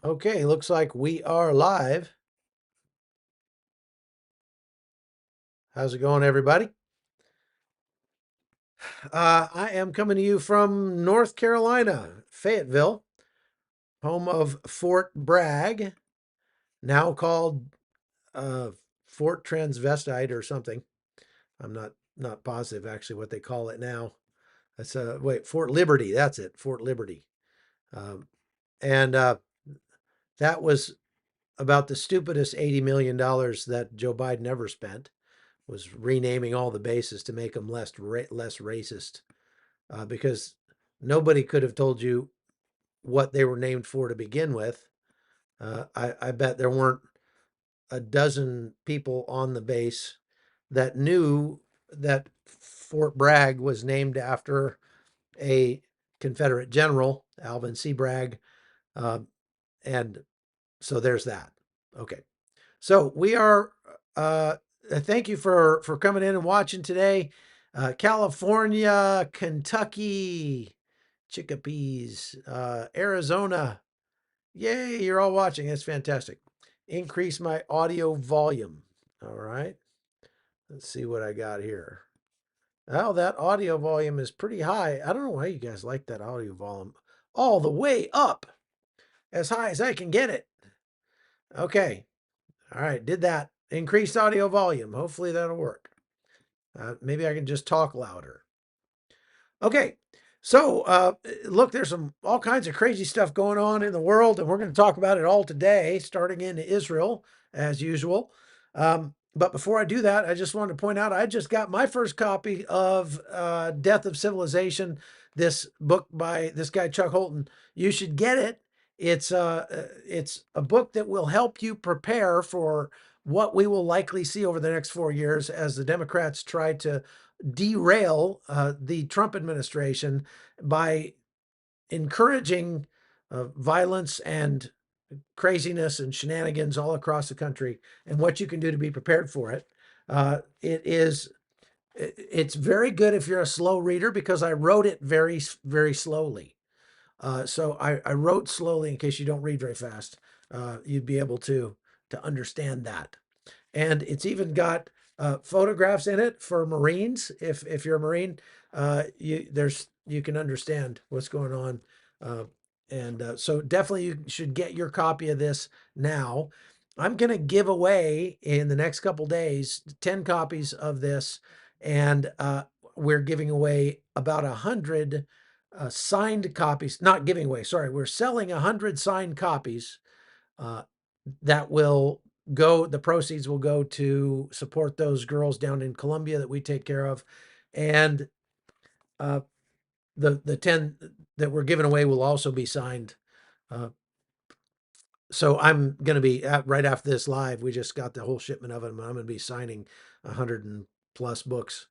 Okay, looks like we are live. How's it going, everybody? I am coming to you from North Carolina, Fayetteville, home of Fort Bragg, now called uh, Fort Transvestite or something. I'm not positive actually what they call it now. That's wait, Fort Liberty. That's it, Fort Liberty. Um, and that was about the stupidest $80 million that Joe Biden ever spent. Was renaming all the bases to make them less racist, because nobody could have told you what they were named for to begin with. I bet there weren't a dozen people on the base that knew that Fort Bragg was named after a Confederate general, Alvin C. Bragg, uh, and so there's that. Okay. So we are. Thank you for coming in and watching today. California, Kentucky, Chickapees, Arizona. Yay! You're all watching. That's fantastic. Increase my audio volume. All right. Let's see what I got here. Oh, that audio volume is pretty high. I don't know why you guys like that audio volume. All the way up, as high as I can get it. Okay. All right, did that. Increased audio volume. Hopefully that'll work. Maybe I can just talk louder. Okay, so look, there's all kinds of crazy stuff going on in the world, and we're going to talk about it all today, starting in Israel as usual. But before I do that, I just wanted to point out I just got my first copy of Death of Civilization, this book by this guy Chuck Holton. You should get it. It's a book that will help you prepare for what we will likely see over the next 4 years as the Democrats try to derail the Trump administration by encouraging violence and craziness and shenanigans all across the country, and what you can do to be prepared for it. It's very good if you're a slow reader, because I wrote it very slowly. So I wrote slowly in case you don't read very fast. You'd be able to understand that. And it's even got photographs in it for Marines. If you're a Marine, you can understand what's going on. So definitely you should get your copy of this now. I'm going to give away in the next couple days 10 copies of this, and we're giving away about 100 signed copies. Not giving away, sorry. We're selling 100 signed copies uh, that will the proceeds will go to support those girls down in Colombia that we take care of. And uh, the 10 that we're giving away will also be signed. So I'm going to be right after this live. We just got the whole shipment of them. I'm going to be signing 100 and plus books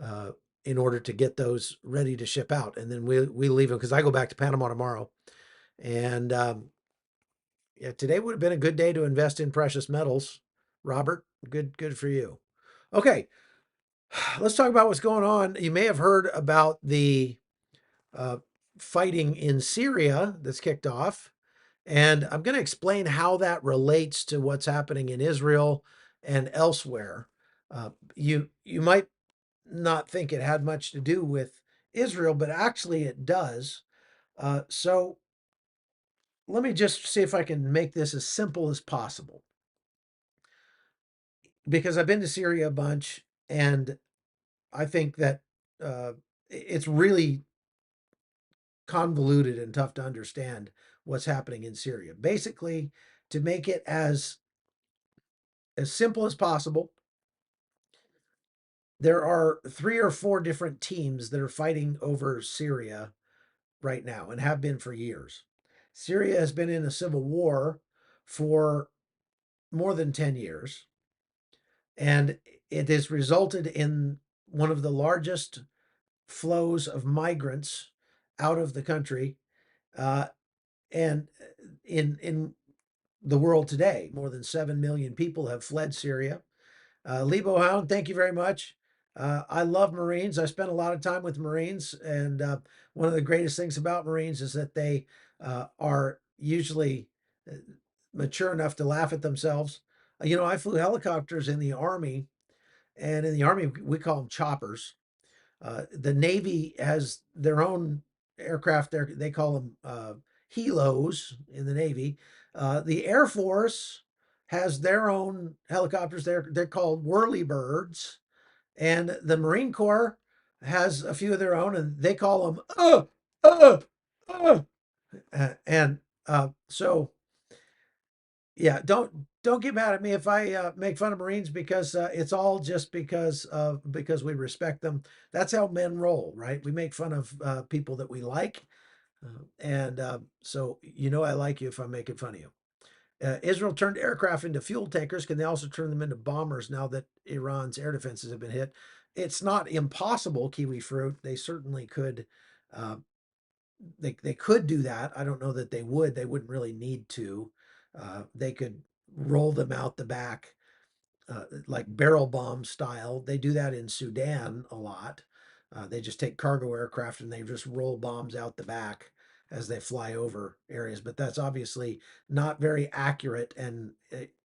uh, in order to get those ready to ship out. And then we leave them, because I go back to Panama tomorrow. And yeah, today would have been a good day to invest in precious metals. Robert, good for you. Okay, let's talk about what's going on. You may have heard about the uh, fighting in Syria that's kicked off, and I'm going to explain how that relates to what's happening in Israel and elsewhere. You might not think it had much to do with Israel, but actually it does. So let me just see if I can make this as simple as possible, because I've been to Syria a bunch, and I think that it's really convoluted and tough to understand what's happening in Syria. Basically, to make it as simple as possible, there are 3 or 4 different teams that are fighting over Syria right now, and have been for years. Syria has been in a civil war for more than 10 years, and it has resulted in one of the largest flows of migrants out of the country, uh, and in the world today. More than 7 million people have fled Syria. Lebo Hound, thank you very much. I love Marines. I spent a lot of time with Marines, and one of the greatest things about Marines is that they are usually mature enough to laugh at themselves. I flew helicopters in the Army, and in the Army, we call them choppers. The Navy has their own aircraft there. They call them helos in the Navy. The Air Force has their own helicopters. They're called whirlybirds, and the Marine Corps has a few of their own, and they call them uh, uh. And so yeah, don't get mad at me if I make fun of Marines, because it's all just because we respect them. That's how men roll, right? We make fun of people that we like, and so I like you if I'm making fun of you. Israel turned aircraft into fuel tankers. Can they also turn them into bombers now that Iran's air defenses have been hit? It's not impossible, kiwi fruit. They certainly could. Uh, they could do that. I don't know that they would. They wouldn't really need to. They could roll them out the back, like barrel bomb style. They do that in Sudan a lot. They just take cargo aircraft and they just roll bombs out the back as they fly over areas. But that's obviously not very accurate, and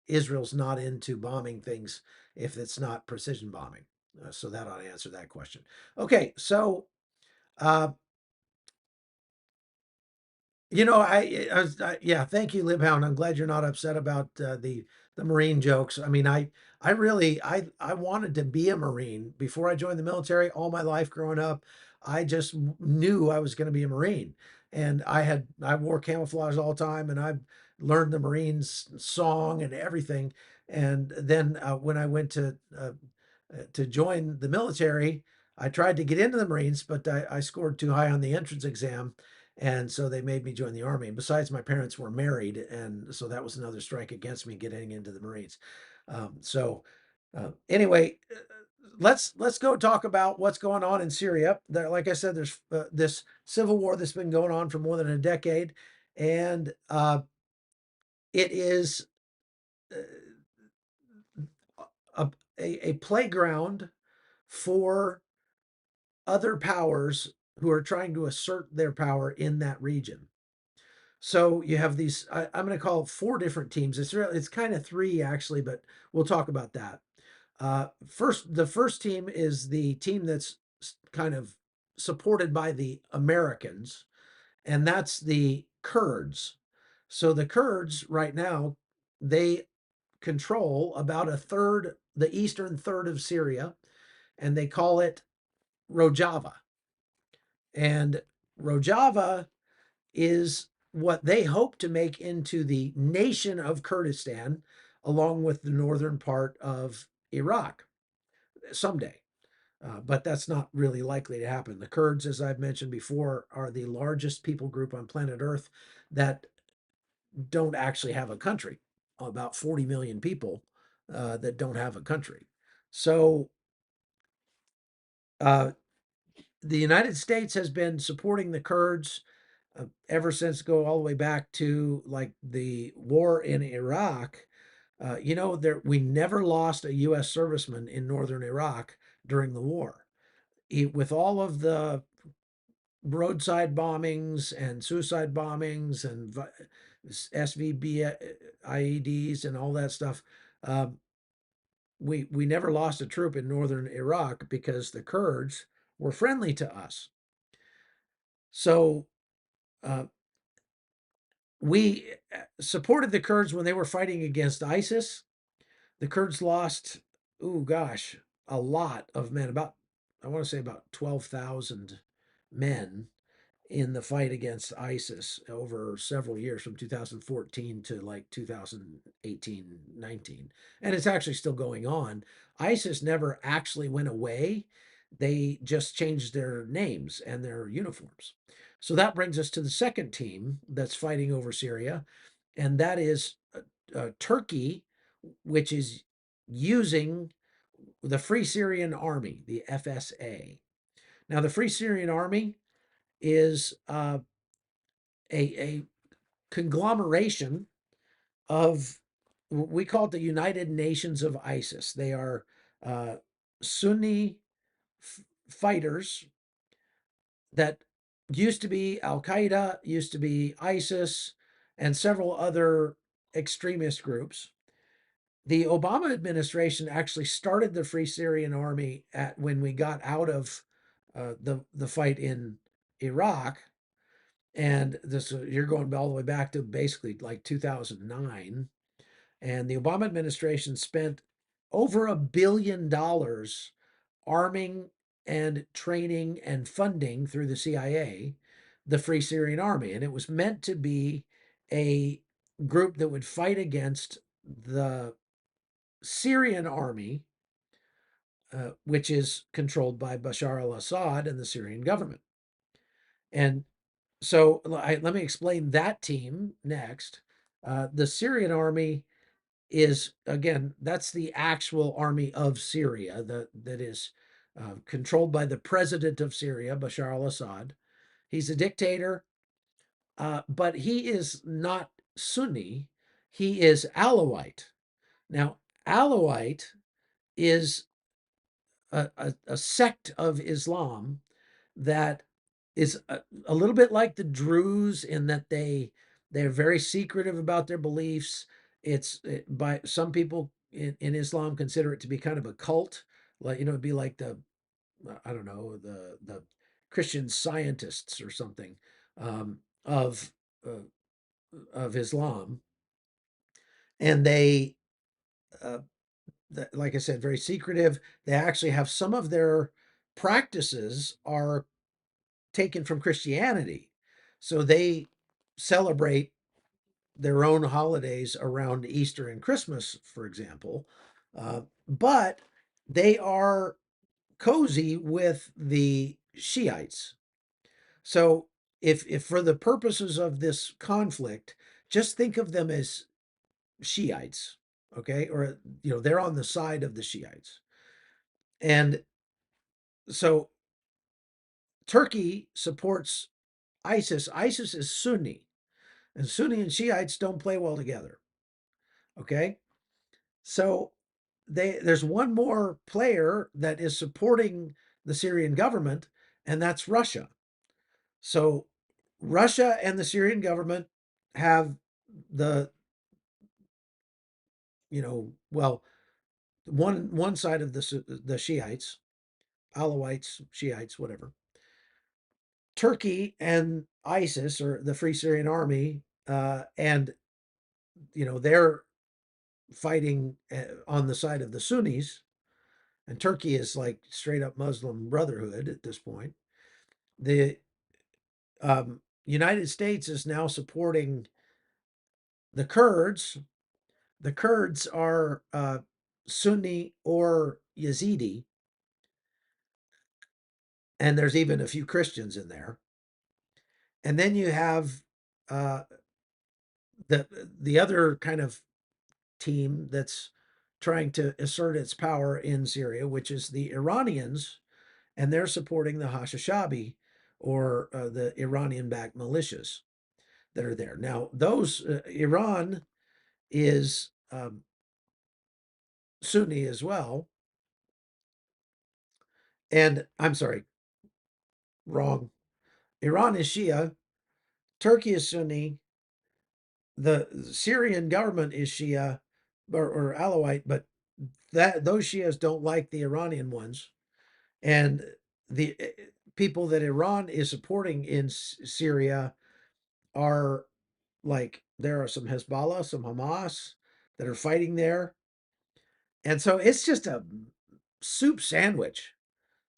Israel's not into bombing things if it's not precision bombing. So that ought to answer that question. Okay, so uh, yeah, thank you, Libhound. I'm glad you're not upset about the Marine jokes. I mean, I really, I wanted to be a Marine before I joined the military. All my life growing up, I just knew I was going to be a Marine, and I wore camouflage all the time, and I learned the Marines song and everything. And then when I went to join the military, I tried to get into the Marines, but I scored too high on the entrance exam, and so they made me join the Army. And besides, my parents were married, and so that was another strike against me getting into the Marines. Anyway, let's go talk about what's going on in Syria. Like I said, there's this civil war that's been going on for more than a decade, and it is a, a playground for other powers who are trying to assert their power in that region. So you have these, I'm going to call it four different teams. It's kind of three actually, but we'll talk about that. The first team is the team that's kind of supported by the Americans, and that's the Kurds. So the Kurds right now, they control about a third, the eastern third of Syria, and they call it Rojava. And Rojava is what they hope to make into the nation of Kurdistan, along with the northern part of Iraq someday. But that's not really likely to happen. The Kurds, as I've mentioned before, are the largest people group on planet Earth that don't actually have a country. About 40 million people that don't have a country. So uh, the United States has been supporting the Kurds ever since, go all the way back to like the war in Iraq. We never lost a U.S. serviceman in northern Iraq during the war. With all of the roadside bombings and suicide bombings and SVB IEDs and all that stuff, we never lost a troop in northern Iraq because the Kurds were friendly to us. So uh, we supported the Kurds when they were fighting against ISIS. The Kurds lost, oh gosh, a lot of men. I want to say about 12,000 men in the fight against ISIS over several years from 2014 to like 2018, 19. And it's actually still going on. ISIS never actually went away. They just changed their names and their uniforms. So that brings us to the second team that's fighting over Syria, and that is Turkey, which is using the Free Syrian Army, the FSA. Now, the Free Syrian Army is a conglomeration of, we call it the United Nations of ISIS. They are uh, Sunni fighters that used to be Al Qaeda, used to be ISIS, and several other extremist groups. The Obama administration actually started the Free Syrian Army at when we got out of the fight in Iraq, and this you're going all the way back to basically like 2009. And the Obama administration spent over $1 billion arming and training and funding through the CIA the Free Syrian Army, and it was meant to be a group that would fight against the Syrian army, which is controlled by Bashar al-Assad and the Syrian government. And so let me explain that team next. The Syrian army is, again, that's the actual army of Syria that is controlled by the president of Syria, Bashar al-Assad. He's a dictator, but he is not Sunni. He is Alawite. Now, Alawite is a sect of Islam that is a little bit like the Druze in that they're very secretive about their beliefs. By some people in Islam consider it to be kind of a cult, like it'd be like the I don't know the Christian Scientists or something um, of uh, of Islam, and uh, like I said, very secretive. They actually have some of their practices are taken from Christianity. So they celebrate their own holidays around Easter and Christmas, for example. But they are cozy with the Shiites. So if for the purposes of this conflict, just think of them as Shiites, okay? Or they're on the side of the Shiites. And so Turkey supports ISIS. ISIS is Sunni, and Sunni and Shiites don't play well together. Okay, so there's one more player that is supporting the Syrian government, and that's Russia. So Russia and the Syrian government have the well, one side of the Shiites, Alawites, Shiites, whatever. Turkey and ISIS, or the Free Syrian Army, and they're fighting on the side of the Sunnis, and Turkey is like straight up Muslim Brotherhood at this point. The United States is now supporting the Kurds. The Kurds are Sunni or Yazidi, and there's even a few Christians in there. And then you have uh, the other kind of team that's trying to assert its power in Syria, which is the Iranians, and they're supporting the Hashishabi, or the Iranian-backed militias that are there. Now, those Iran is Sunni as well, and I'm sorry, wrong. Iran is Shia, Turkey is Sunni, the Syrian government is Shia or Alawite, but those Shias don't like the Iranian ones, and the people that Iran is supporting in Syria are like there are some Hezbollah, some Hamas that are fighting there. And so it's just a soup sandwich.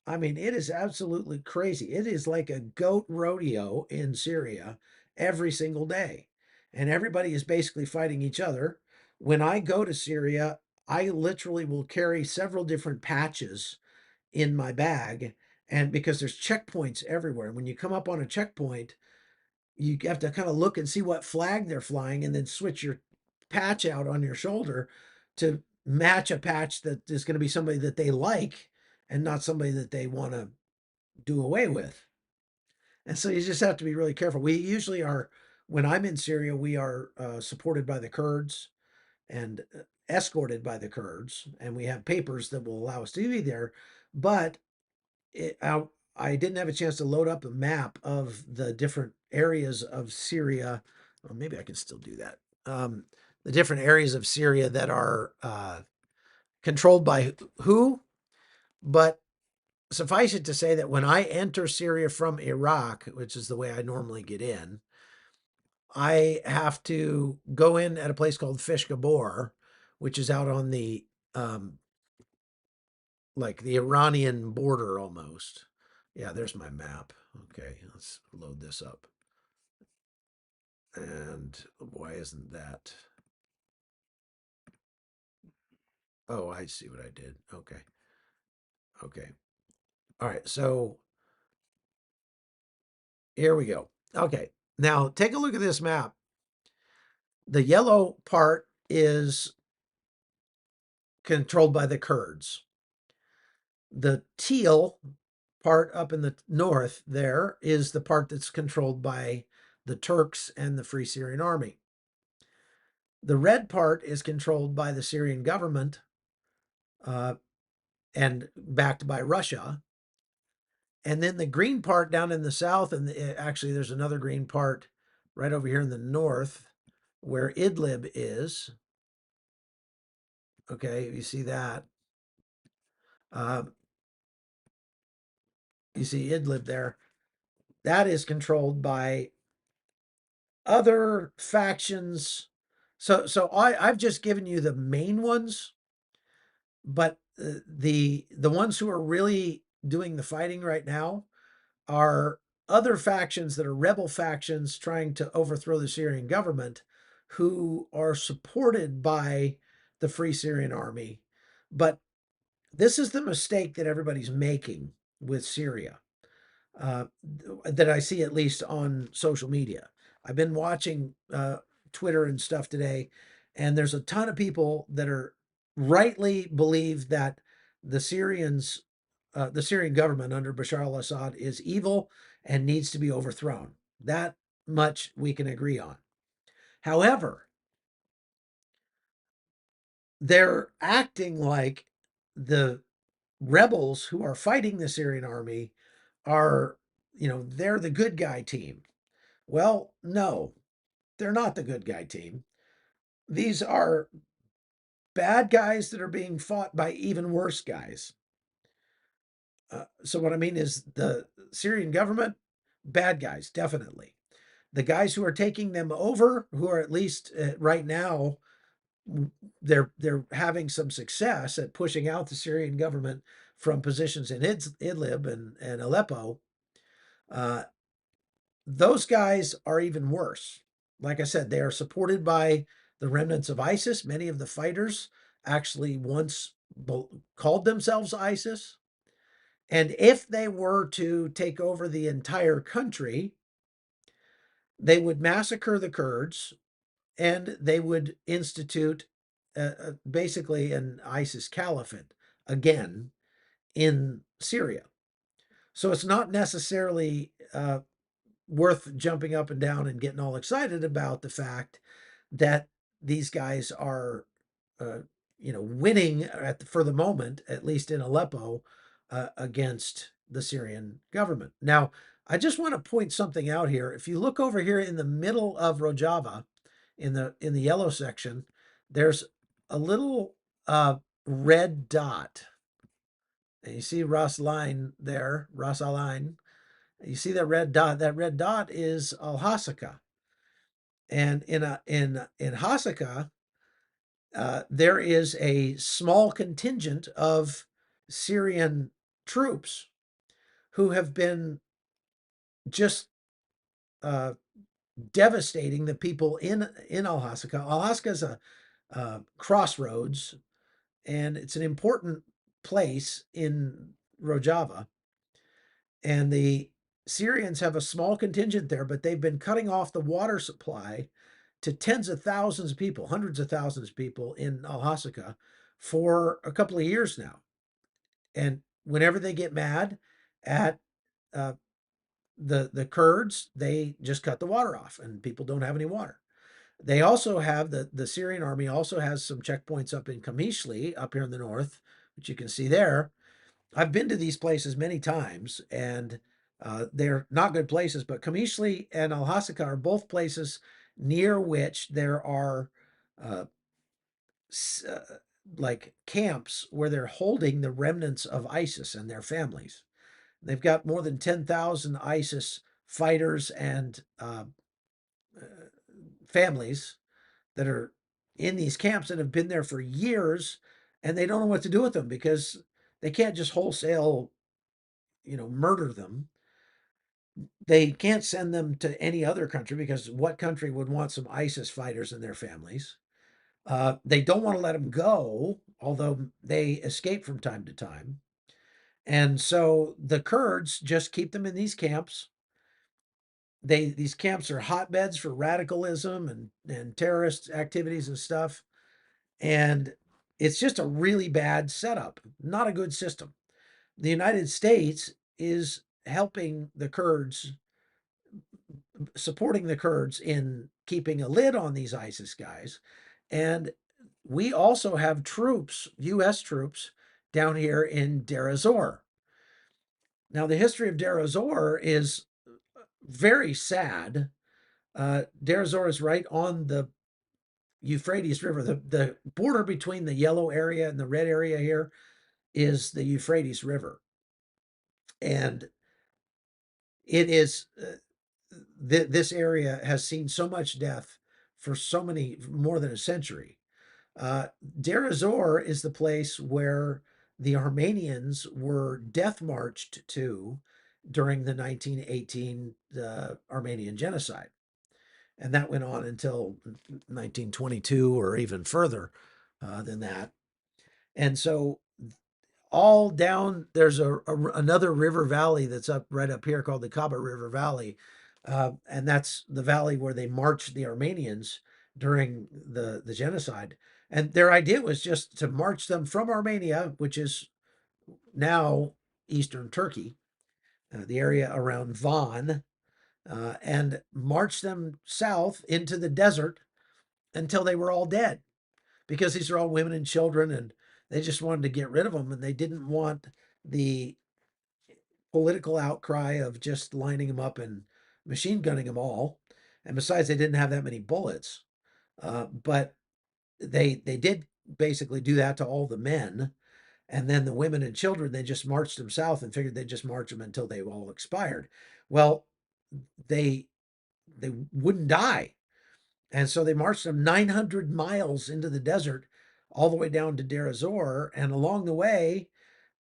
I mean, it is absolutely crazy. It is like a goat rodeo in Syria every single day. And everybody is basically fighting each other. When I go to Syria, I literally will carry several different patches in my bag. And because there's checkpoints everywhere. When you come up on a checkpoint, you have to kind of look and see what flag they're flying and then switch your patch out on your shoulder to match a patch that is going to be somebody that they like and not somebody that they want to do away with. And so you just have to be really careful. We usually are, when I'm in Syria, we are supported by the Kurds and escorted by the Kurds, and we have papers that will allow us to be there. But I didn't have a chance to load up a map of the different areas of Syria Well, maybe I can still do that. The different areas of Syria that are controlled by who, but suffice it to say that when I enter Syria from Iraq, which is the way I normally get in, I have to go in at a place called Fish Gabor, which is out on the um, like the Iranian border almost. Yeah, there's my map. Okay, let's load this up. And why isn't that? Oh, I see what I did. Okay. Okay. All right. So here we go. Okay. Now take a look at this map. The yellow part is controlled by the Kurds. The teal part up in the north there is the part that's controlled by the Turks and the Free Syrian Army. The red part is controlled by the Syrian government uh, and backed by Russia. And then the green part down in the south, and actually there's another green part right over here in the north where Idlib is. Okay, you see that. You see Idlib there. That is controlled by other factions. So I've just given you the main ones, but the ones who are really doing the fighting right now are other factions that are rebel factions trying to overthrow the Syrian government, who are supported by the Free Syrian Army. But this is the mistake that everybody's making with Syria, uh, that I see at least on social media. I've been watching Twitter and stuff today, and there's a ton of people that are rightly believe that the Syrian government under Bashar al-Assad is evil and needs to be overthrown. That much we can agree on. However, they're acting like the rebels who are fighting the Syrian army are, they're the good guy team. Well, no, they're not the good guy team. These are bad guys that are being fought by even worse guys. So, what I mean is the Syrian government, bad guys, definitely. The guys who are taking them over, who are at least right now, they're having some success at pushing out the Syrian government from positions in Idlib and Aleppo. Uh, those guys are even worse. Like I said, they are supported by the remnants of ISIS. Many of the fighters actually once called themselves ISIS. And if they were to take over the entire country, they would massacre the Kurds and they would institute basically an ISIS caliphate again in Syria. So it's not necessarily worth jumping up and down and getting all excited about the fact that these guys are, uh, winning for the moment, at least in Aleppo, against the Syrian government. Now, I just want to point something out here. If you look over here in the middle of Rojava, in the yellow section, there's a little red dot. And you see Ras Line there, Ras Alain. You see that red dot? That red dot is Al Hasaka. And in Hasaka, there is a small contingent of Syrian troops who have been just uh, devastating the people in Al Hasaka. Al Hasaka is a crossroads, and it's an important place in Rojava. And the Syrians have a small contingent there, but they've been cutting off the water supply to tens of thousands of people, hundreds of thousands of people in Al Hasaka for a couple of years now. And whenever they get mad at uh, the Kurds, they just cut the water off, and people don't have any water. They also have the Syrian army also has some checkpoints up in Kamishli, up here in the north, which you can see there. I've been to these places many times, and they're not good places. But Kamishli and Al Hasaka are both places near which there are uh, uh, like camps where they're holding the remnants of ISIS and their families. They've got more than 10,000 ISIS fighters and families that are in these camps and have been there for years, and they don't know what to do with them because they can't just wholesale, murder them. They can't send them to any other country because what country would want some ISIS fighters and their families? They don't want to let them go, although they escape from time to time. And so the Kurds just keep them in these camps. These camps are hotbeds for radicalism and terrorist activities and stuff. And it's just a really bad setup, not a good system. The United States is helping the Kurds, supporting the Kurds in keeping a lid on these ISIS guys. And we also have troops, US troops, down here in Deir ez-Zor. Now, the history of Deir ez-Zor is very sad. Deir ez-Zor is right on the Euphrates River. The border between the yellow area and the red area here is the Euphrates River. And it is, this area has seen so much death for so many, more than a century. Deir ez-Zor is the place where the Armenians were death marched to during the 1918 Armenian genocide. And that went on until 1922 or even further than that. And so all down there's another river valley that's up right up here called the Kaba River Valley, and that's the valley where they marched the Armenians during the genocide. And their idea was just to march them from Armenia, which is now eastern Turkey, the area around Van, and march them south into the desert until they were all dead, because these are all women and children, and they just wanted to get rid of them, and they didn't want the political outcry of just lining them up and machine gunning them all. And besides, they didn't have that many bullets. But they did basically do that to all the men. And then the women and children, they just marched them south and figured they'd just march them until they all expired. Well, they they wouldn't die. And so they marched them 900 miles into the desert, all the way down to Deir ez-Zor. And along the way,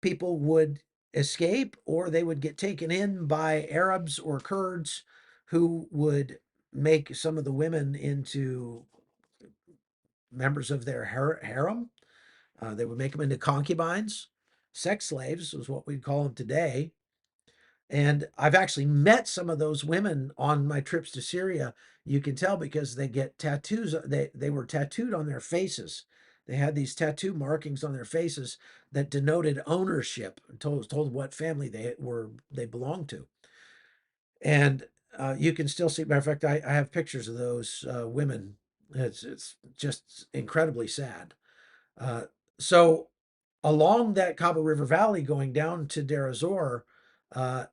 people would escape or they would get taken in by Arabs or Kurds who would make some of the women into members of their harem. They would make them into concubines. Sex slaves was what we'd call them today. And I've actually met some of those women on my trips to Syria. You can tell because they get tattoos. They were tattooed on their faces. They had these tattoo markings on their faces that denoted ownership, and told what family they belonged to. And you can still see. Matter of fact, I have pictures of those women. It's just incredibly sad. Uh, so along that Kaba River Valley, going down to Deir ez-Zor,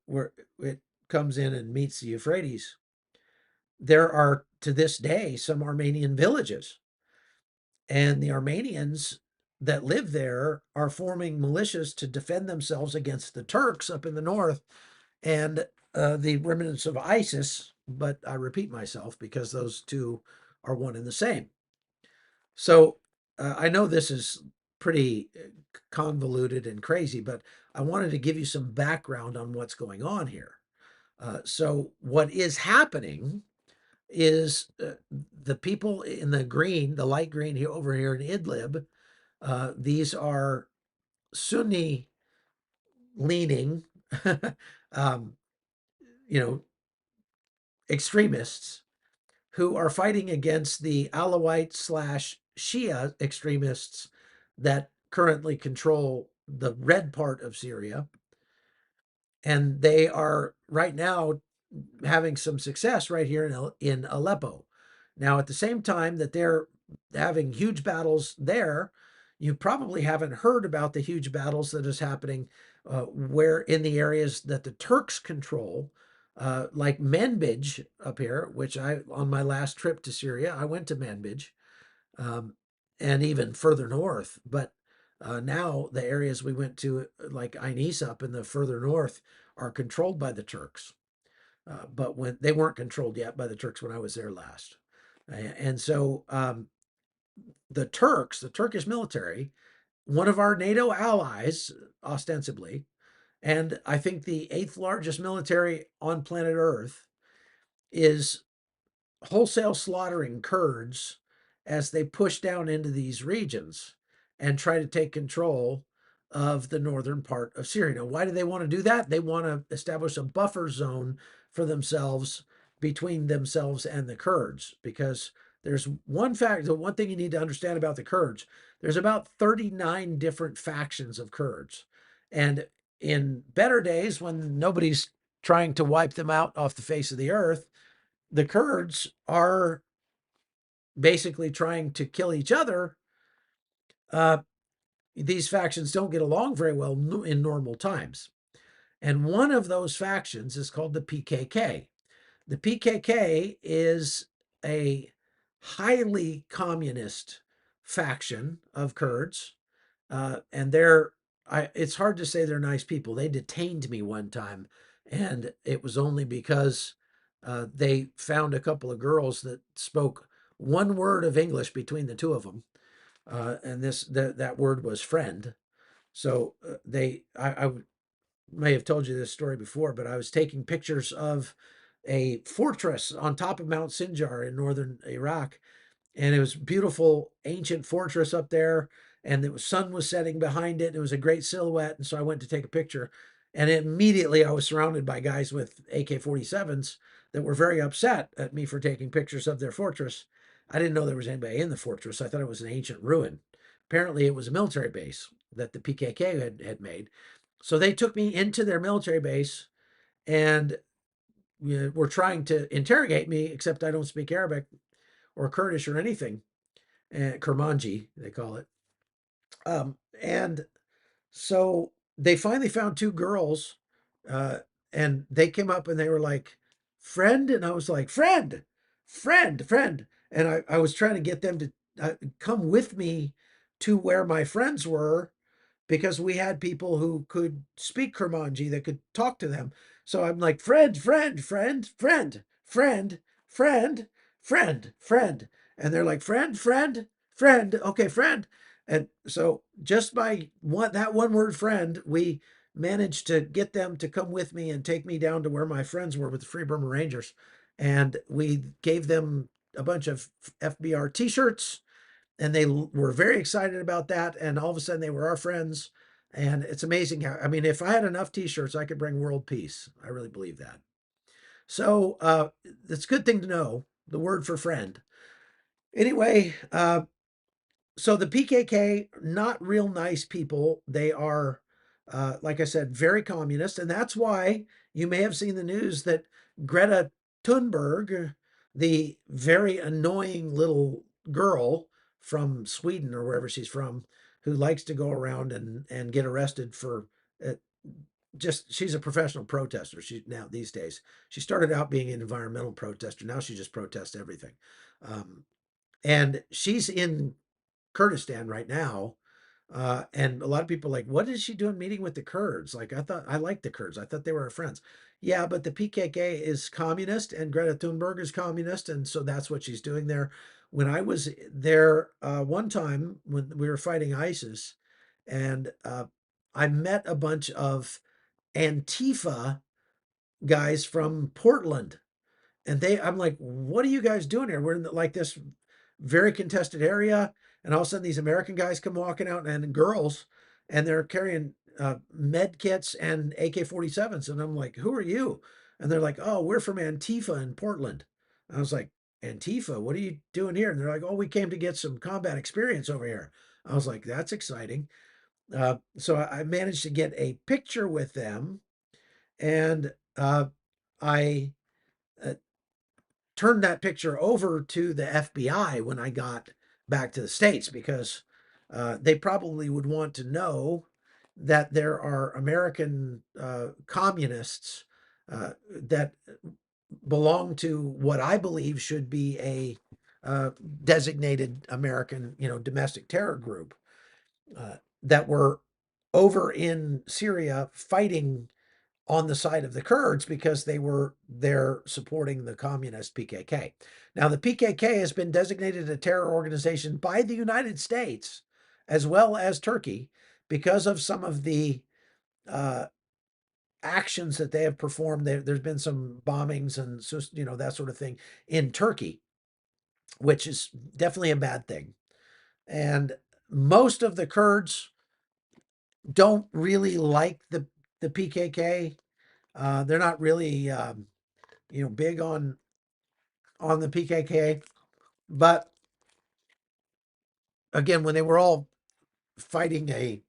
where it comes in and meets the Euphrates, there are to this day some Armenian villages. And the Armenians that live there are forming militias to defend themselves against the Turks up in the north and the remnants of ISIS. But I repeat myself because those two are one and the same. So I know this is pretty convoluted and crazy, but I wanted to give you some background on what's going on here. So what is happening is the people in the green, the light green here over here in Idlib, these are Sunni leaning, um, you know, extremists who are fighting against the Alawite slash Shia extremists that currently control the red part of Syria. And they are right now having some success right here in Aleppo. Now, at the same time that they're having huge battles there, you probably haven't heard about the huge battles that is happening where in the areas that the Turks control like Manbij up here, which on my last trip to Syria, I went to Manbij, um, and even further north. But now the areas we went to, like Ainis up in the further north, are controlled by the Turks. But when they weren't controlled yet by the Turks when I was there last. And so the Turks, the Turkish military, one of our NATO allies, ostensibly, and I think the eighth largest military on planet Earth, is wholesale slaughtering Kurds as they push down into these regions and try to take control of the northern part of Syria. Now, why do they want to do that? They want to establish a buffer zone for themselves between themselves and the Kurds, because there's one fact, the one thing you need to understand about the Kurds, there's about 39 different factions of Kurds. And in better days, when nobody's trying to wipe them out off the face of the earth, the Kurds are basically trying to kill each other. Uh, these factions don't get along very well in normal times. And one of those factions is called the PKK. The PKK is a highly communist faction of Kurds, and it's hard to say they're nice people. They detained me one time, and it was only because they found a couple of girls that spoke one word of English between the two of them, and that word was friend. So I may have told you this story before, but I was taking pictures of a fortress on top of Mount Sinjar in northern Iraq, and it was a beautiful ancient fortress up there, and the sun was setting behind it. It was a great silhouette, and so I went to take a picture, and immediately I was surrounded by guys with AK-47s that were very upset at me for taking pictures of their fortress. I didn't know there was anybody in the fortress. I thought it was an ancient ruin. Apparently it was a military base that the PKK had made. So they took me into their military base, and were trying to interrogate me, except I don't speak Arabic or Kurdish or anything. Kermanji, they call it. And so they finally found two girls, uh, and they came up and they were like, "Friend," and I was like, "Friend, friend, friend," and I was trying to get them to come with me to where my friends were, because we had people who could speak Kurmanji that could talk to them. So I'm like, friend, friend, friend, friend, friend, friend, friend, friend. And they're like, friend, friend, friend. Okay, friend. And so just by that one word, friend, we managed to get them to come with me and take me down to where my friends were with the Free Burma Rangers. And we gave them a bunch of FBR t-shirts, and they were very excited about that. And all of a sudden, they were our friends. And it's amazing how, I mean, if I had enough T-shirts, I could bring world peace. I really believe that. So it's a good thing to know the word for friend. Anyway, so the PKK, not real nice people. They are, like I said, very communist, and that's why you may have seen the news that Greta Thunberg, the very annoying little girl from Sweden or wherever she's from, who likes to go around and get arrested for uh, just she's a professional protester. She now these days she started out being an environmental protester. Now she just protests everything, and she's in Kurdistan right now. And a lot of people are like, what is she doing meeting with the Kurds? Like, I thought I liked the Kurds. I thought they were our friends. Yeah, but the PKK is communist and Greta Thunberg is communist. And so that's what she's doing there. When I was there one time when we were fighting ISIS, and I met a bunch of Antifa guys from Portland, and I'm like, what are you guys doing here? We're in like this very contested area, and all of a sudden these American guys come walking out, and girls, and they're carrying med kits and AK-47s, and I'm like, who are you? And they're like, oh, we're from Antifa in Portland. I was like, Antifa, what are you doing here? And they're like, oh, we came to get some combat experience over here. I was like, that's exciting. So I managed to get a picture with them, and I uh, turned that picture over to the FBI when I got back to the States, because they probably would want to know that there are American communists that belong to what I believe should be a designated American, domestic terror group that were over in Syria fighting on the side of the Kurds because they were there supporting the communist PKK. Now, the PKK has been designated a terror organization by the United States as well as Turkey because of some of the uh, actions that they have performed. There's been some bombings and that sort of thing in Turkey, which is definitely a bad thing. And most of the Kurds don't really like the PKK. They're not really big on the PKK. But again, when they were all fighting a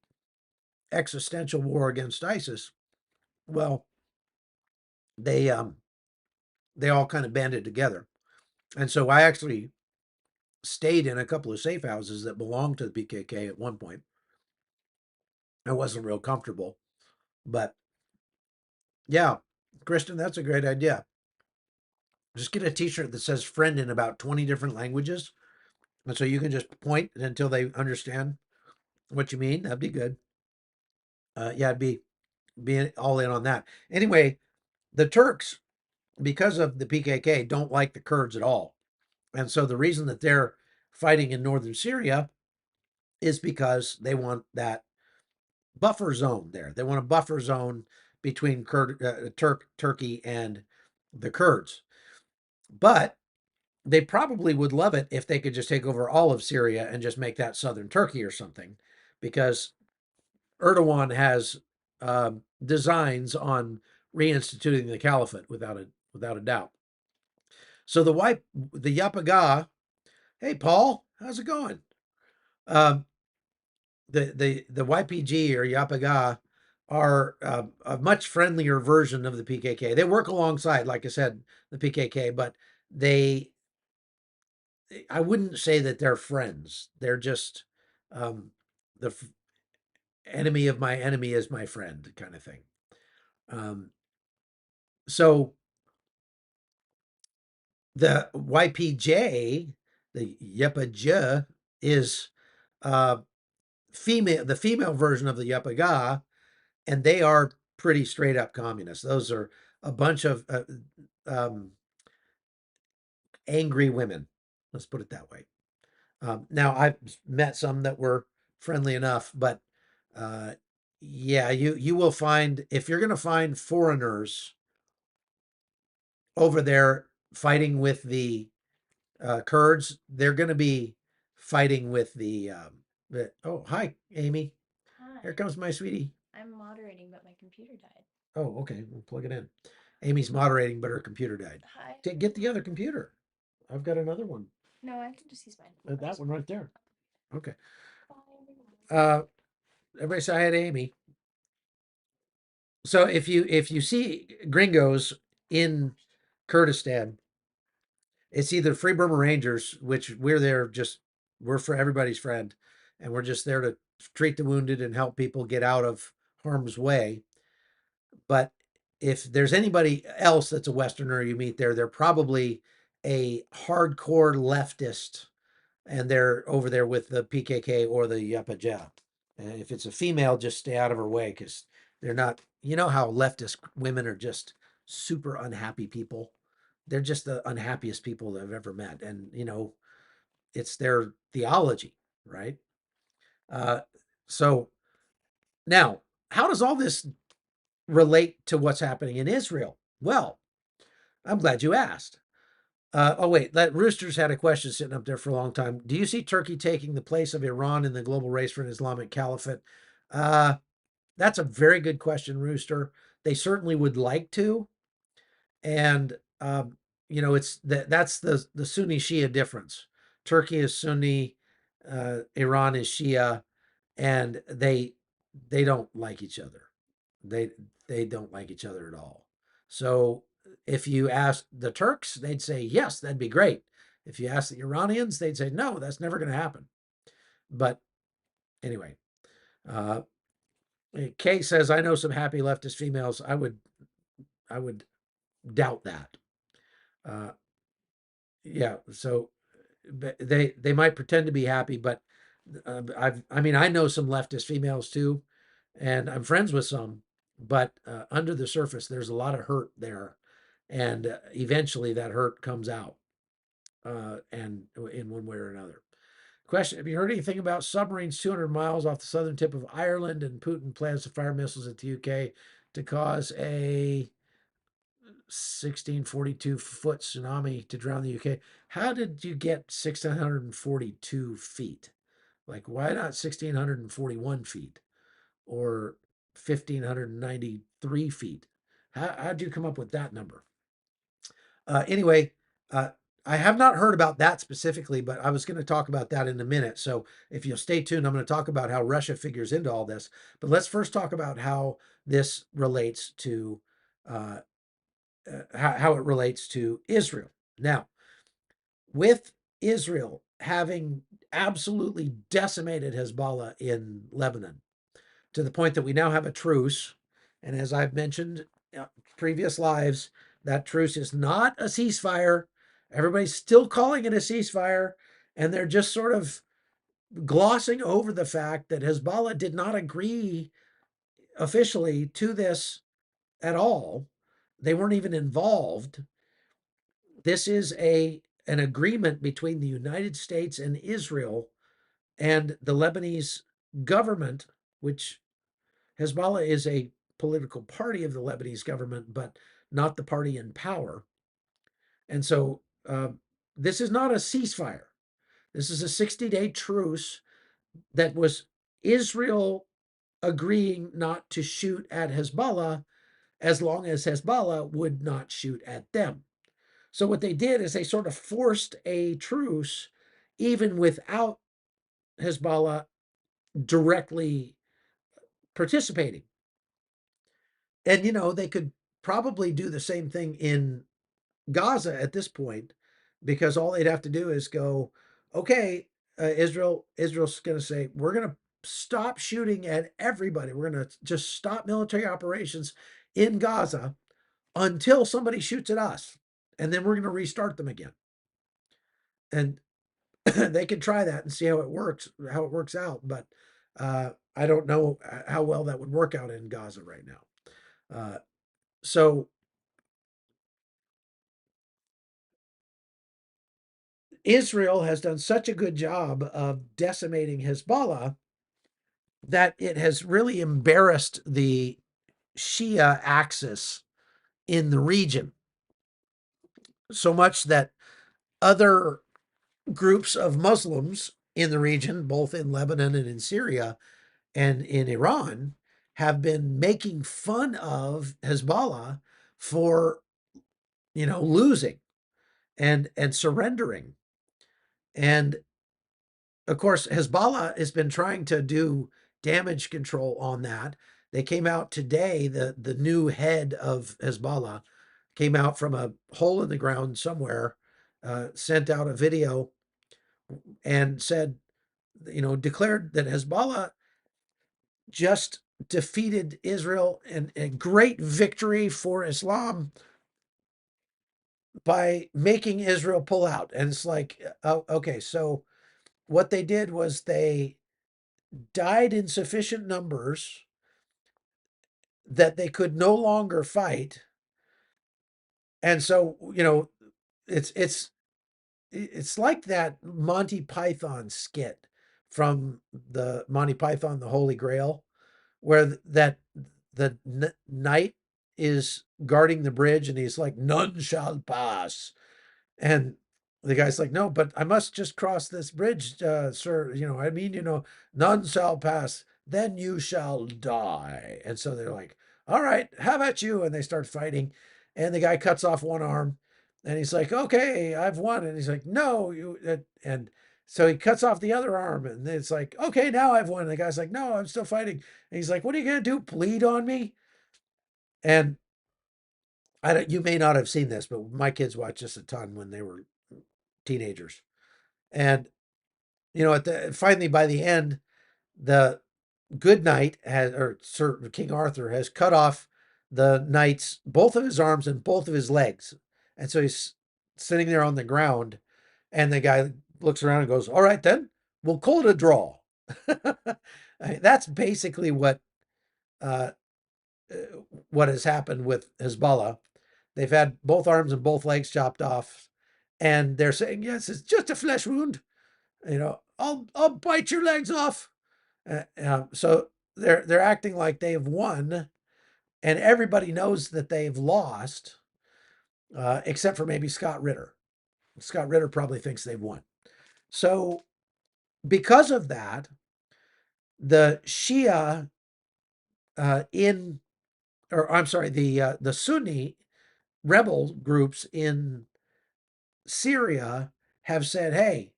existential war against ISIS, well, they they all kind of banded together. And so I actually stayed in a couple of safe houses that belonged to the PKK at one point. I wasn't real comfortable, but yeah, Kristen, that's a great idea. Just get a T-shirt that says "friend" in about 20 different languages, and so you can just point until they understand what you mean. That'd be good. Yeah, I'd be all in on that. Anyway, the Turks, because of the PKK, don't like the Kurds at all, and so the reason that they're fighting in northern Syria is because they want that buffer zone there. They want a buffer zone between Turkey and the Kurds. But they probably would love it if they could just take over all of Syria and just make that southern Turkey or something, because Erdogan has designs on reinstituting the caliphate without a doubt. So the Yapaga, hey Paul, how's it going? Um, the YPG or Yapaga are a much friendlier version of the PKK. They work alongside, like I said, the PKK, but they I wouldn't say that they're friends. They're just um, the enemy of my enemy is my friend kind of thing. Um, so the YPJ, the YPJ, is uh, the female version of the Yapaga, and they are pretty straight up communists. Those are a bunch of um, angry women. Let's put it that way. Now I've met some that were friendly enough, but uh, yeah, you will find, if you're going to find foreigners over there fighting with the Kurds, they're going to be fighting with oh, hi, Amy. Hi. Here comes my sweetie. I'm moderating, but my computer died. Oh, okay. We'll plug it in. Amy's moderating, but her computer died. Hi. Get the other computer. I've got another one. No, I can just use mine. That one right there. Okay. Bye, everyone. Everybody say hi to Amy. So if you see gringos in Kurdistan, it's either Free Burma Rangers, which we're for everybody's friend, and we're just there to treat the wounded and help people get out of harm's way. But if there's anybody else that's a Westerner you meet there, they're probably a hardcore leftist, and they're over there with the PKK or the Yapaja. And if it's a female, just stay out of her way, because they're not. You know how leftist women are just super unhappy people. They're just the unhappiest people that I've ever met, and it's their theology, right? Uh, so now, how does all this relate to what's happening in Israel? Well, I'm glad you asked. Oh, wait, that Rooster's had a question sitting up there for a long time. Do you see Turkey taking the place of Iran in the global race for an Islamic caliphate? Uh, that's a very good question, Rooster. They certainly would like to. And, it's that's the Sunni Shia difference. Turkey is Sunni, Iran is Shia, and they don't like each other. They they don't like each other at all. So if you ask the Turks, they'd say yes, that'd be great. If you ask the Iranians, they'd say no, that's never going to happen. But anyway, uh, Kay says I know some happy leftist females. would doubt that. Uh, yeah, so they might pretend to be happy, but I mean I know some leftist females too, and I'm friends with some, but under the surface there's a lot of hurt there, and eventually that hurt comes out, and in one way or another. Question: have you heard anything about submarines 200 miles off the southern tip of Ireland, and Putin plans to fire missiles at the UK to cause a 1642-foot tsunami to drown the UK? How did you get 1642 feet? Like, why not 1641 feet or 1593 feet? How'd you come up with that number? Anyway, uh, I have not heard about that specifically, but I was going to talk about that in a minute. So if you'll stay tuned, I'm going to talk about how Russia figures into all this. But let's first talk about how this relates to uh, how it relates to Israel. Now, with Israel having absolutely decimated Hezbollah in Lebanon to the point that we now have a truce, and as I've mentioned previous lives, that truce is not a ceasefire. Everybody's still calling it a ceasefire, and they're just sort of glossing over the fact that Hezbollah did not agree officially to this at all. They weren't even involved. This is an agreement between the United States and Israel and the Lebanese government, which Hezbollah is a political party of the Lebanese government, but not the party in power. And so this is not a ceasefire. This is a 60-day truce that was Israel agreeing not to shoot at Hezbollah as long as Hezbollah would not shoot at them. So what they did is they sort of forced a truce even without Hezbollah directly participating. And, you know, they could probably do the same thing in Gaza at this point, because all they'd have to do is go, okay, Israel's going to say, we're going to stop shooting at everybody. We're going to just stop military operations in Gaza until somebody shoots at us. And then we're going to restart them again. And they can try that and see how it works out. But I don't know how well that would work out in Gaza right now. So Israel has done such a good job of decimating Hezbollah that it has really embarrassed the Shia axis in the region, so much that other groups of Muslims in the region, both in Lebanon and in Syria and in Iran, have been making fun of Hezbollah for, you know, losing and surrendering. And of course, Hezbollah has been trying to do damage control on that. They came out today, the new head of Hezbollah came out from a hole in the ground somewhere, sent out a video and said, you know, declared that Hezbollah just defeated Israel and a great victory for Islam by making Israel pull out. And it's like, oh, okay, so what they did was they died in sufficient numbers that they could no longer fight. And so, you know, it's it's it's like that Monty Python skit from the Monty Python, the Holy Grail, where the knight is guarding the bridge and he's like, none shall pass. And the guy's like, no, but I must just cross this bridge, sir. You know, I mean, you know, none shall pass, then you shall die. And so they're like, all right, how about you? And they start fighting. And the guy cuts off one arm and he's like, okay, I've won. And he's like, no, you. And so he cuts off the other arm and it's like, okay, now I've won. And the guy's like, no, I'm still fighting. And he's like, what are you going to do? Bleed on me? And I don't, you may not have seen this, but my kids watched this a ton when they were teenagers. And you know, finally by the end, the good knight has, or Sir King Arthur has cut off the knight's both of his arms and both of his legs. And so he's sitting there on the ground, and the guy looks around and goes, "All right, then we'll call it a draw." That's basically uh, uh, what has happened with Hezbollah. They've had both arms and both legs chopped off, and they're saying, "Yes, it's just a flesh wound. I'll bite your legs off." So they're acting like they've won, and everybody knows that they've lost, except for maybe Scott Ritter. Scott Ritter probably thinks they've won. So because of that, the Shia in, or I'm sorry, the Sunni rebel groups in Syria have said, "Hey,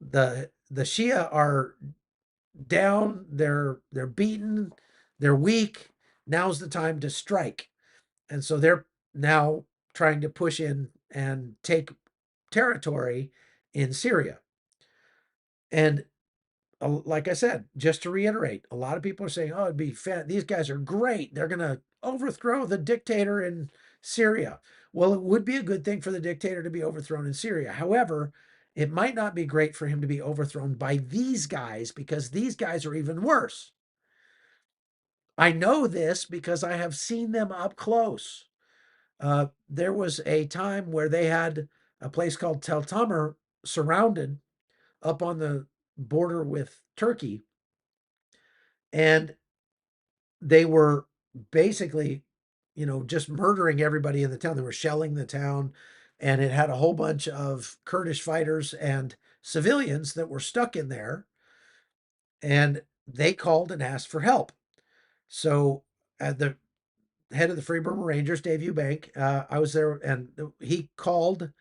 the Shia are down, they're beaten, they're weak. Now's the time to strike." And so they're now trying to push in and take territory in Syria. And like I said, just to reiterate, a lot of people are saying, "Oh, it'd be these guys are great. They're going to overthrow the dictator in Syria." Well, it would be a good thing for the dictator to be overthrown in Syria. However, it might not be great for him to be overthrown by these guys, because these guys are even worse. I know this because I have seen them up close. There was a time where they had a place called Tel Tamer surrounded up on the border with Turkey, and they were basically, just murdering everybody in the town. They were shelling the town, and it had a whole bunch of Kurdish fighters and civilians that were stuck in there, and they called and asked for help. So, the head of the Free Burma Rangers, Dave Eubank, I was there, and he called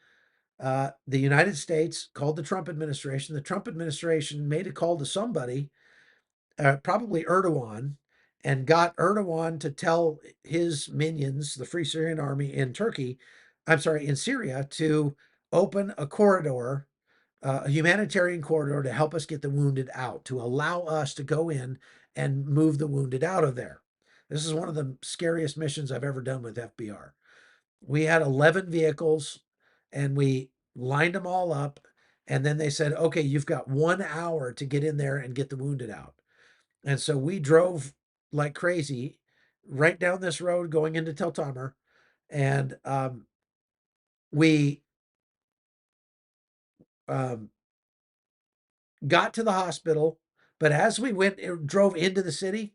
the United States, called the Trump administration. The Trump administration made a call to somebody, probably Erdogan, and got Erdogan to tell his minions, the Free Syrian Army in Turkey, I'm sorry, in Syria, to open a corridor, a humanitarian corridor, to help us get the wounded out, to allow us to go in and move the wounded out of there. This is one of the scariest missions I've ever done with FBR. We had 11 vehicles, and we lined them all up. And then they said, "Okay, you've got 1 hour to get in there and get the wounded out." And so we drove like crazy right down this road going into Tel Tamer. And we um, got to the hospital. But as we drove into the city,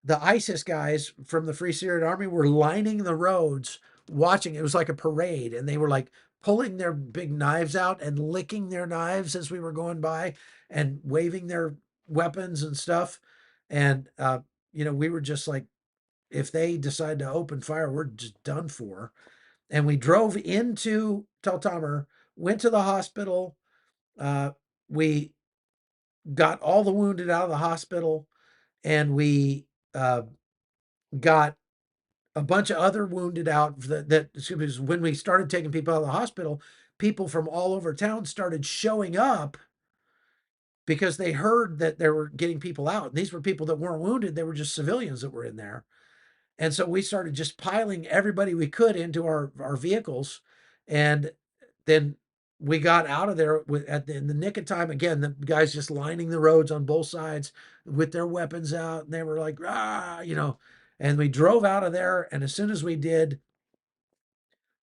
the ISIS guys from the Free Syrian Army were lining the roads watching. It was like a parade, and they were like pulling their big knives out and licking their knives as we were going by, and waving their weapons and stuff. And we were just like, if they decide to open fire, we're just done for. And we drove into Tel Tamer, went to the hospital. We got all the wounded out of the hospital, and we uh, got a bunch of other wounded out. When we started taking people out of the hospital, people from all over town started showing up because they heard that they were getting people out. And these were people that weren't wounded; they were just civilians that were in there. And so we started just piling everybody we could into our vehicles, and then we got out of there in the nick of time. Again, the guys just lining the roads on both sides with their weapons out, and they were like, "Ah." And we drove out of there. And as soon as we did,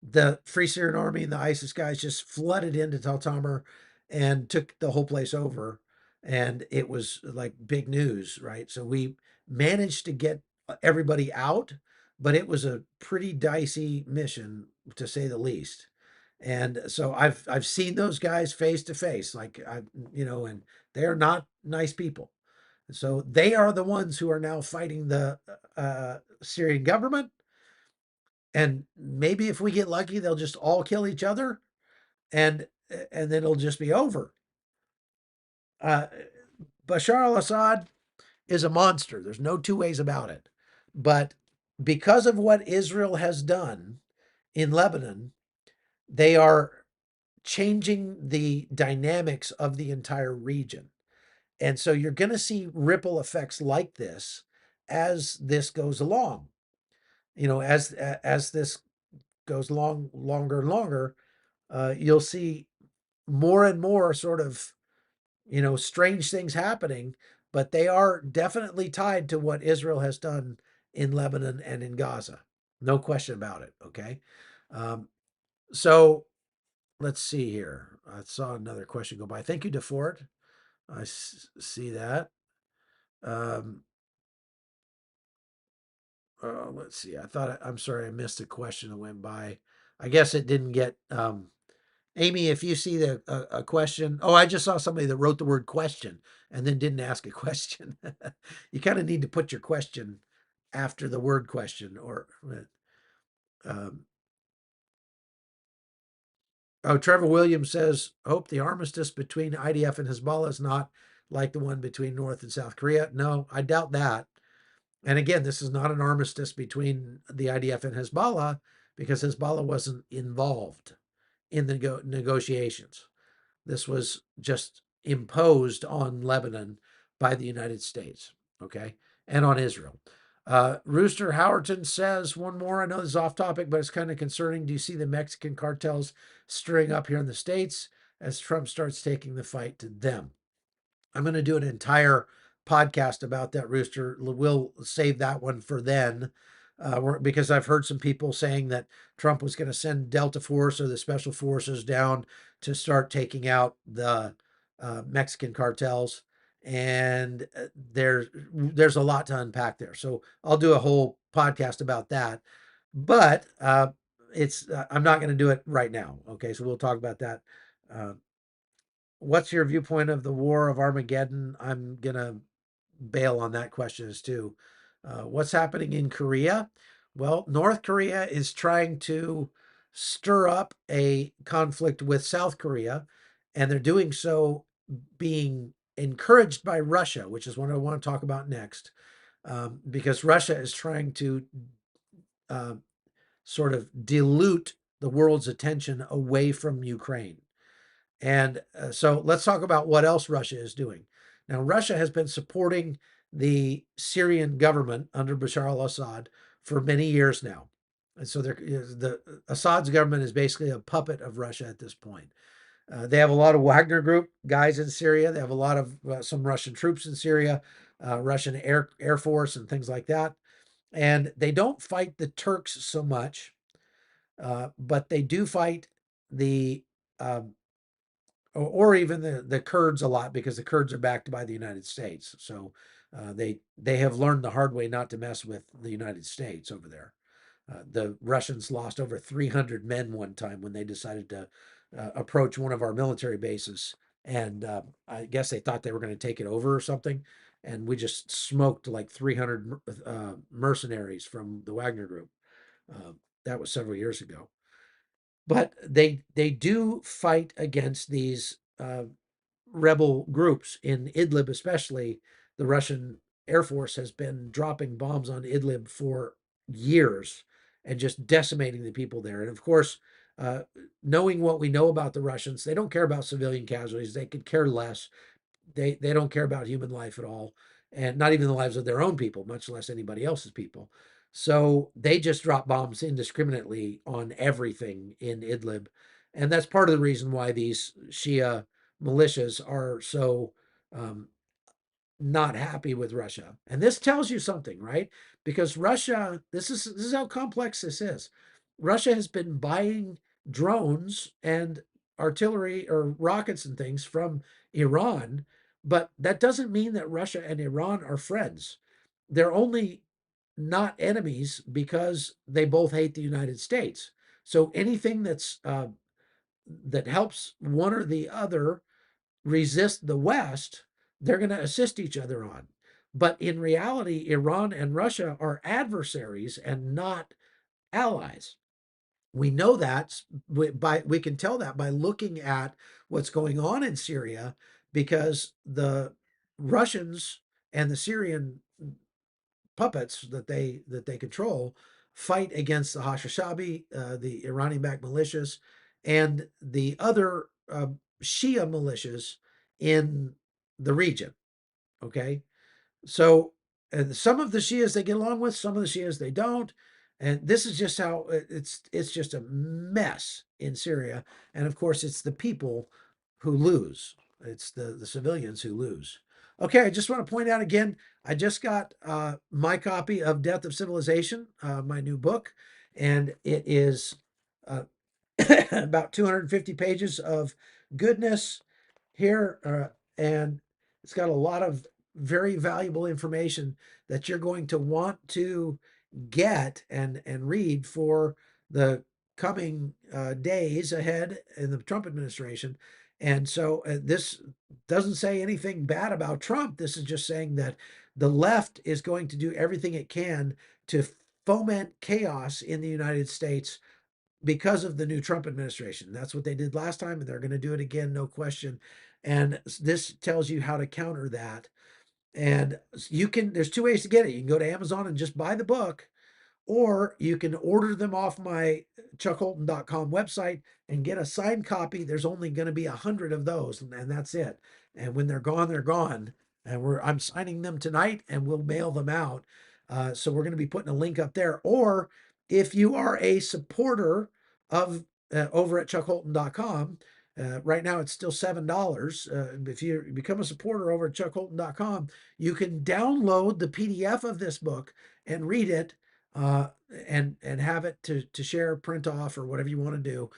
the Free Syrian Army and the ISIS guys just flooded into Tel Tamer and took the whole place over. And it was like big news, right? So we managed to get everybody out, but it was a pretty dicey mission, to say the least. And so I've seen those guys face to face, like and they are not nice people. So they are the ones who are now fighting the Syrian government, and maybe if we get lucky, they'll just all kill each other, and then it'll just be over. Uh, Bashar al-Assad is a monster. There's no two ways about it. But because of what Israel has done in Lebanon, they are changing the dynamics of the entire region. And so you're going to see ripple effects like this as this goes along. as this goes longer and longer, you'll see more and more sort of strange things happening, but they are definitely tied to what Israel has done in Lebanon and in Gaza. No question about it. Okay. Um, so let's see here. I saw another question go by. Thank you, DeFort. See that. Um, let's see. I'm sorry, I missed a question that went by. I guess it didn't get. Amy, if you see a question, oh, I just saw somebody that wrote the word question and then didn't ask a question. You kind of need to put your question after the word question, or um, oh, Trevor Williams says, hope the armistice between IDF and Hezbollah is not like the one between North and South Korea. No, I doubt that. And again, this is not an armistice between the IDF and Hezbollah because Hezbollah wasn't involved in the negotiations. This was just imposed on Lebanon by the United States, okay, and on Israel. Rooster Howerton says one more. I know this is off topic, but it's kind of concerning. Do you see the Mexican cartels stirring up here in the States as Trump starts taking the fight to them? I'm going to do an entire podcast about that, Rooster. We'll save that one for then, because I've heard some people saying that Trump was going to send Delta Force or the special forces down to start taking out the Mexican cartels. And there's a lot to unpack there. So I'll do a whole podcast about that. But it's I'm not going to do it right now. Okay, so we'll talk about that what's your viewpoint of the War of Armageddon? I'm gonna bail on that question as too. What's happening in Korea? Well, North Korea is trying to stir up a conflict with South Korea, and they're doing so being encouraged by Russia, which is what I want to talk about next, because Russia is trying to uh, sort of dilute the world's attention away from Ukraine. And so let's talk about what else Russia is doing. Now, Russia has been supporting the Syrian government under Bashar al Assad for many years now. And so the Assad's government is basically a puppet of Russia at this point. They have a lot of Wagner Group guys in Syria. They have a lot of some Russian troops in Syria, Russian Air Force, and things like that. And they don't fight the Turks so much, but they do fight the um, or even the Kurds a lot because the Kurds are backed by the United States. So they have learned the hard way not to mess with the United States over there. The Russians lost over 300 men one time when they decided to approach one of our military bases, and I guess they thought they were going to take it over or something, and we just smoked like 300 mercenaries from the Wagner Group. Uh, that was several years ago. But they do fight against these rebel groups in Idlib, especially. The Russian Air Force has been dropping bombs on Idlib for years and just decimating the people there. And of course, uh, knowing what we know about the Russians, they don't care about civilian casualties. They could care less. They don't care about human life at all, and not even the lives of their own people, much less anybody else's people. So they just drop bombs indiscriminately on everything in Idlib, and that's part of the reason why these Shia militias are so um, not happy with Russia. And this tells you something, right? Because Russia, this is how complex this is. Russia has been buying drones and artillery or rockets and things from Iran, but that doesn't mean that Russia and Iran are friends. They're only not enemies because they both hate the United States. So anything that helps one or the other resist the West, they're going to assist each other on. But in reality, Iran and Russia are adversaries and not allies. We know that we can tell that by looking at what's going on in Syria, because the Russians and the Syrian puppets that they control fight against the Hashishabi, the Iranian-backed militias, and the other Shia militias in the region. Okay, so some of the Shias they get along with, some of the Shias they don't. And this is just how it's just a mess in Syria. And of course, it's the people who lose. It's the civilians who lose. Okay, I just want to point out again, I just got my copy of Death of Civilization, my new book, and it is uh, about 250 pages of goodness here, and it's got a lot of very valuable information that you're going to want to get and read for the coming days ahead in the Trump administration. And so this doesn't say anything bad about Trump. This is just saying that the left is going to do everything it can to foment chaos in the United States because of the new Trump administration. That's what they did last time, and they're going to do it again, no question. And this tells you how to counter that. And there's two ways to get it. You can go to Amazon and just buy the book, or you can order them off my chuckholton.com website and get a signed copy. There's only going to be 100 of those, and that's it. And when they're gone, they're gone. And I'm signing them tonight, and we'll mail them out. So we're going to be putting a link up there. Or if you are a supporter of over at chuckholton.com, right now it's still $7. If you become a supporter over at chuckholton.com, you can download the PDF of this book and read it, uh, and have it to share, print off, or whatever you want to do,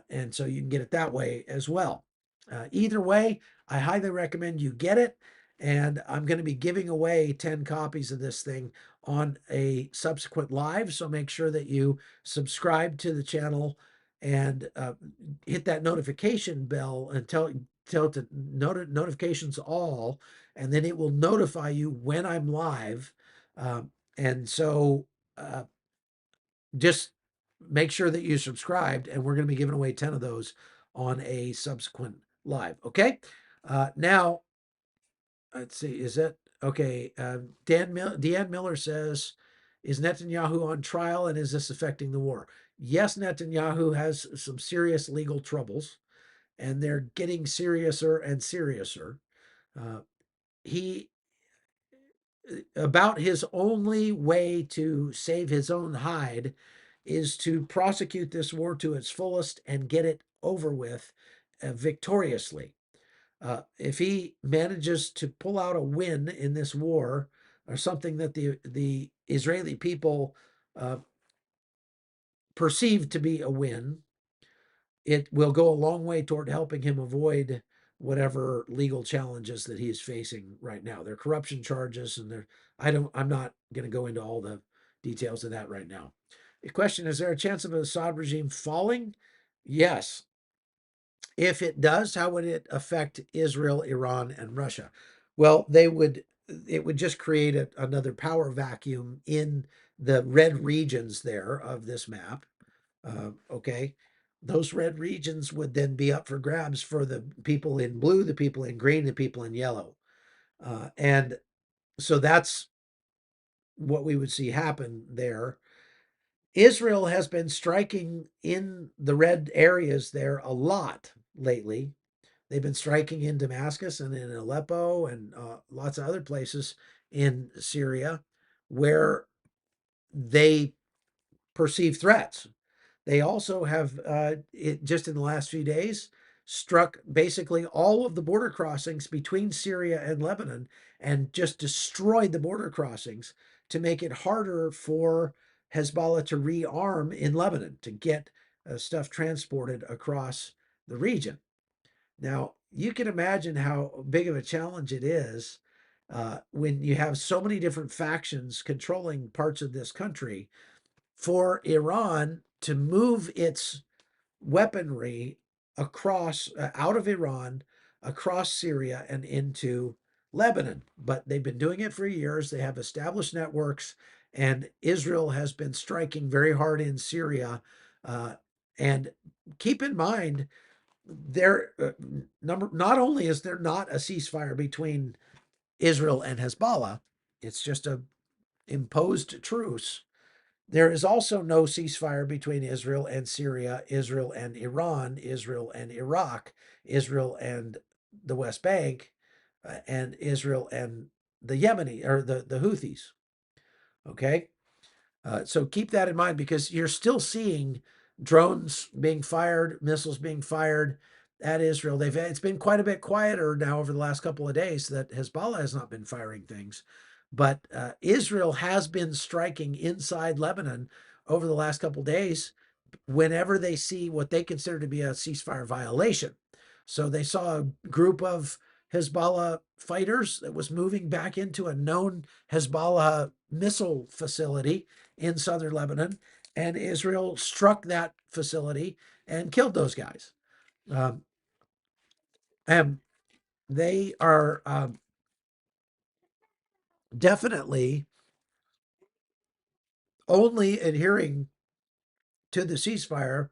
and so you can get it that way as well. Either way, I highly recommend you get it, and I'm going to be giving away 10 copies of this thing on a subsequent live. So make sure that you subscribe to the channel and hit that notification bell and tell it to notifications all, and then it will notify you when I'm live. And so uh, just make sure that you subscribed, and we're going to be giving away 10 of those on a subsequent live. Okay. Now, let's see. Is that okay? Deanne Miller says, is Netanyahu on trial, and is this affecting the war? Yes, Netanyahu has some serious legal troubles, and they're getting seriouser and seriouser. Uh, he about his only way to save his own hide is to prosecute this war to its fullest and get it over with victoriously. If he manages to pull out a win in this war, or something that the Israeli people uh, perceive to be a win, it will go a long way toward helping him avoid whatever legal challenges that he's facing right now. They're corruption charges, and I'm not going to go into all the details of that right now. The question, is there a chance of an Assad regime falling? Yes. If it does, how would it affect Israel, Iran, and Russia? Well, it would just create another power vacuum in the red regions there of this map. Okay. Those red regions would then be up for grabs for the people in blue, the people in green, the people in yellow. And so that's what we would see happen there. Israel has been striking in the red areas there a lot lately. They've been striking in Damascus and in Aleppo and lots of other places in Syria where they perceive threats. They also have, just in the last few days, struck basically all of the border crossings between Syria and Lebanon and just destroyed the border crossings to make it harder for Hezbollah to rearm in Lebanon, to get stuff transported across the region. Now, you can imagine how big of a challenge it is when you have so many different factions controlling parts of this country, for Iran to move its weaponry across, out of Iran, across Syria, and into Lebanon. But they've been doing it for years. They have established networks, and Israel has been striking very hard in Syria. And keep in mind, there not only is there not a ceasefire between Israel and Hezbollah, it's just a imposed truce. There is also no ceasefire between Israel and Syria, Israel and Iran, Israel and Iraq, Israel and the West Bank, and Israel and the Yemeni, or the Houthis. Okay. So keep that in mind because you're still seeing drones being fired, missiles being fired at Israel. It's been quite a bit quieter now over the last couple of days that Hezbollah has not been firing things, but Israel has been striking inside Lebanon over the last couple of days whenever they see what they consider to be a ceasefire violation. So they saw a group of Hezbollah fighters that was moving back into a known Hezbollah missile facility in southern Lebanon, and Israel struck that facility and killed those guys. Um, and they are definitely only adhering to the ceasefire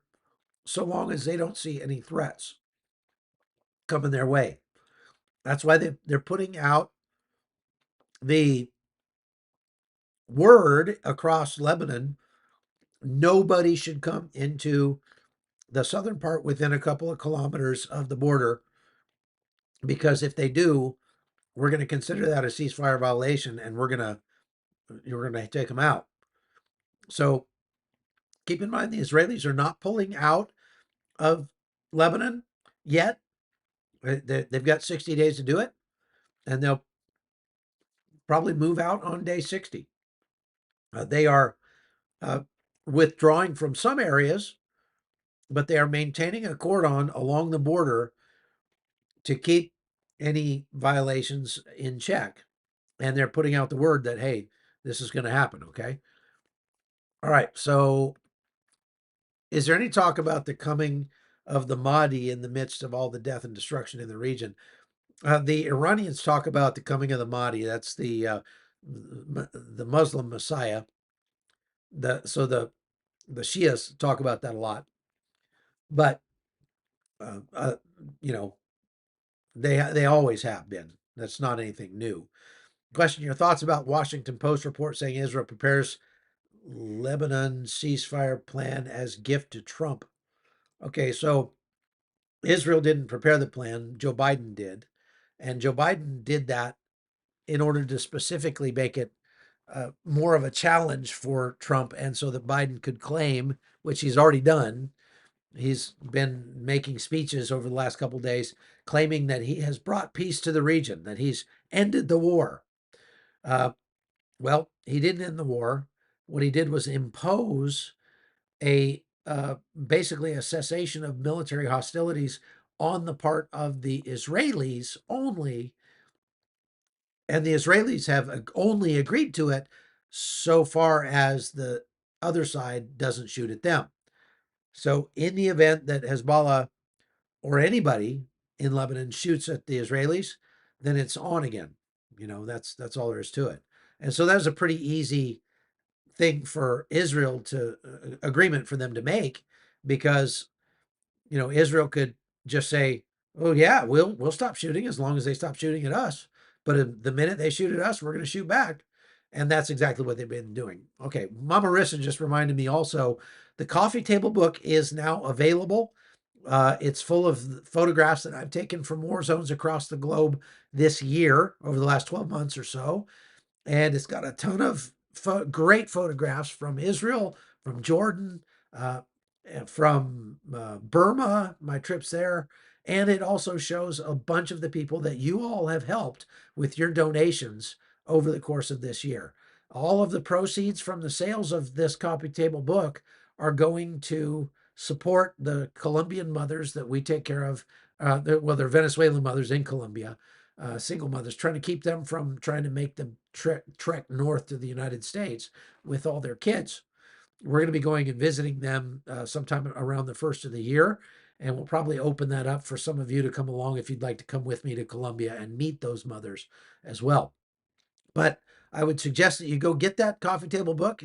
so long as they don't see any threats coming their way. That's why they're putting out the word across Lebanon nobody should come into the southern part within a couple of kilometers of the border because if they do, we're going to consider that a ceasefire violation and you're going to take them out. So keep in mind the Israelis are not pulling out of Lebanon yet. They've got 60 days to do it, and they'll probably move out on day 60. They are uh, withdrawing from some areas, but they are maintaining a cordon along the border to keep any violations in check. And they're putting out the word that, hey, this is going to happen. Okay. All right. So, is there any talk about the coming of the Mahdi in the midst of all the death and destruction in the region? The Iranians talk about the coming of the Mahdi. That's the Muslim Messiah. The Shias talk about that a lot, but uh, uh, you know they always have been. That's not anything new. Question: your thoughts about Washington Post report saying Israel prepares Lebanon ceasefire plan as gift to Trump? Okay, so Israel didn't prepare the plan. Joe Biden did, and Joe Biden did that in order to specifically make it more of a challenge for Trump, and so that Biden could claim, which he's already done. He's been making speeches over the last couple of days, claiming that he has brought peace to the region, that he's ended the war. Uh, well, he didn't end the war. What he did was impose a basically a cessation of military hostilities on the part of the Israelis only, and the Israelis have only agreed to it so far as the other side doesn't shoot at them. So, in the event that Hezbollah or anybody in Lebanon shoots at the Israelis, then it's on again. That's all there is to it. And so that was a pretty easy thing for Israel to agreement for them to make because Israel could just say, "Oh yeah, we'll stop shooting as long as they stop shooting at us." But the minute they shoot at us, we're going to shoot back, and that's exactly what they've been doing. Okay, Mama Rissa just reminded me also, the coffee table book is now available. It's full of photographs that I've taken from war zones across the globe this year over the last 12 months or so, and it's got a ton of great photographs from Israel, from Jordan, uh, from Burma, my trips there. And it also shows a bunch of the people that you all have helped with your donations over the course of this year. All of the proceeds from the sales of this coffee table book are going to support the Colombian mothers that we take care of. They're Venezuelan mothers in Colombia, single mothers, trying to keep them from trying to make them trek north to the United States with all their kids. We're going to be going and visiting them sometime around the first of the year, and we'll probably open that up for some of you to come along if you'd like to come with me to Colombia and meet those mothers as well. But I would suggest that you go get that coffee table book.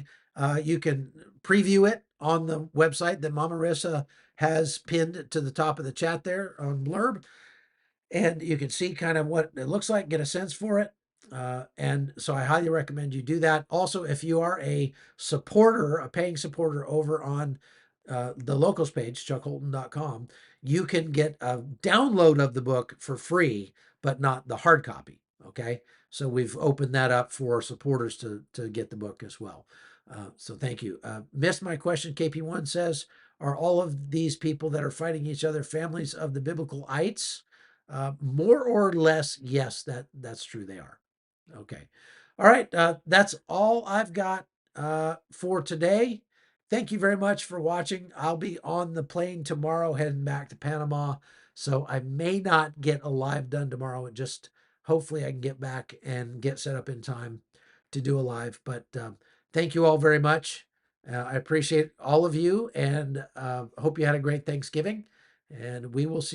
You can preview it on the website that Mama Rissa has pinned to the top of the chat there on Blurb, and you can see kind of what it looks like, get a sense for it. And so I highly recommend you do that. Also, if you are a supporter, a paying supporter over on the locals page, chuckholton.com, you can get a download of the book for free, but not the hard copy. Okay. So we've opened that up for supporters to get the book as well. So thank you. Missed my question. KP1 says, are all of these people that are fighting each other families of the biblical ites? More or less, yes, that's true. They are. Okay. All right. That's all I've got for today. Thank you very much for watching. I'll be on the plane tomorrow heading back to Panama. So I may not get a live done tomorrow. And just hopefully I can get back and get set up in time to do a live. But thank you all very much. I appreciate all of you and hope you had a great Thanksgiving. And we will see